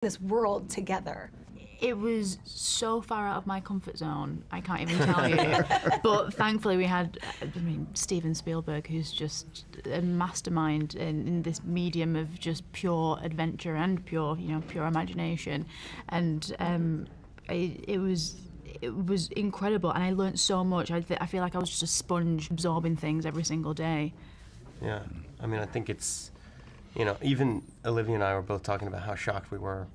this world together? It was so far out of my comfort zone, I can't even tell you. But thankfully we had, Steven Spielberg, who's just a mastermind in this medium of just pure adventure and pure imagination. And it was incredible, and I learned so much. I feel like I was just a sponge absorbing things every single day. Yeah, I mean, I think it's, even Olivia and I were both talking about how shocked we were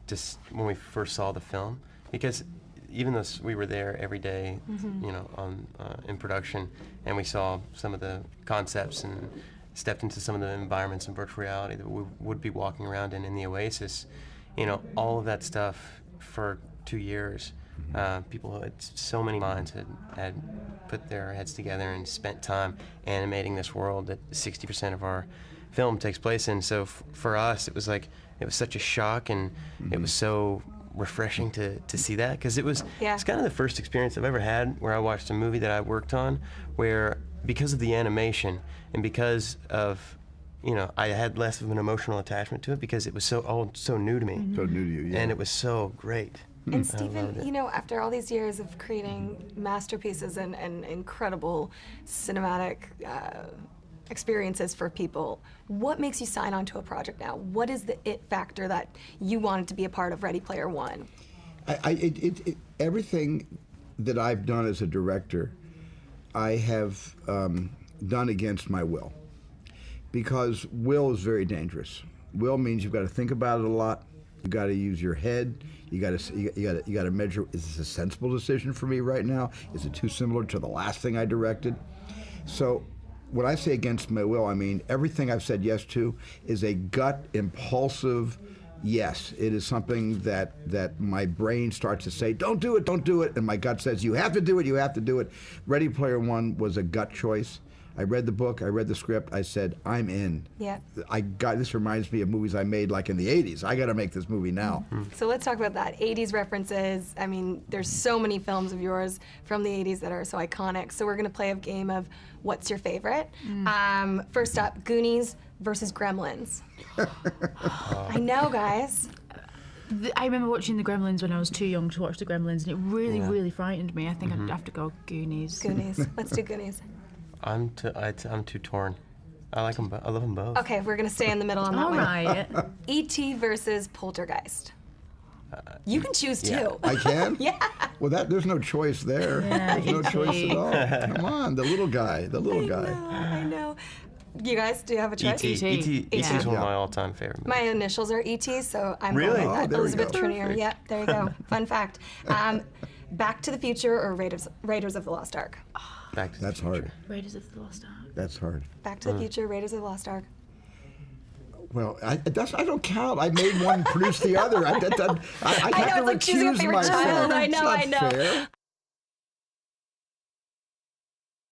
just when we first saw the film, because even though we were there every day, in production, and we saw some of the concepts and stepped into some of the environments in virtual reality that we would be walking around in the Oasis, all of that stuff for 2 years, so many minds had put their heads together and spent time animating this world that 60% of our film takes place in. So for us, it was such a shock, and it was so refreshing to see that, because it's kind of the first experience I've ever had where I watched a movie that I worked on where, because of the animation and because of, I had less of an emotional attachment to it because it was so new to me. So new to you, yeah. And it was so great. And Stephen, after all these years of creating masterpieces and incredible cinematic experiences for people, what makes you sign on to a project now? What is the it factor that you wanted to be a part of Ready Player One? Everything that I've done as a director, I have done against my will, because will is very dangerous. Will means you've got to think about it a lot. You got to use your head. You got to measure. Is this a sensible decision for me right now? Is it too similar to the last thing I directed? So, when I say against my will, I mean everything I've said yes to is a gut, impulsive yes. It is something that my brain starts to say, don't do it, and my gut says, you have to do it, you have to do it. Ready Player One was a gut choice. I read the book, I read the script, I said, I'm in. Yeah. This reminds me of movies I made like in the 80s. I got to make this movie now. So let's talk about that. 80s references. I mean, there's so many films of yours from the 80s that are so iconic. So we're going to play a game of what's your favorite. First up, Goonies versus Gremlins. I know, guys. I remember watching the Gremlins when I was too young to watch the Gremlins, and it really, really frightened me. I think I'd have to go Goonies. Goonies. Let's do Goonies. I'm too torn. I like them. I love them both. Okay, we're gonna stay in the middle on that one. All right. E.T. versus Poltergeist. You can choose too. I can? Yeah. Well, there's no choice there. Yeah, there's no choice at all. Come on, the little guy. I know. You guys, do you have a choice? E.T. is one of my all-time favorite movies. My initials are E.T., so I'm really? going with that. Elizabeth Trinier. Perfect. Yep, there you go. Fun fact. Back to the Future or Raiders of the Lost Ark? Back to That's hard. Raiders of the Lost Ark. That's hard. Back to the Future, Raiders of the Lost Ark. Well, I don't count. I made one, produced the other. I have to it's like choosing a recuse favorite myself. child. I know, It's not fair.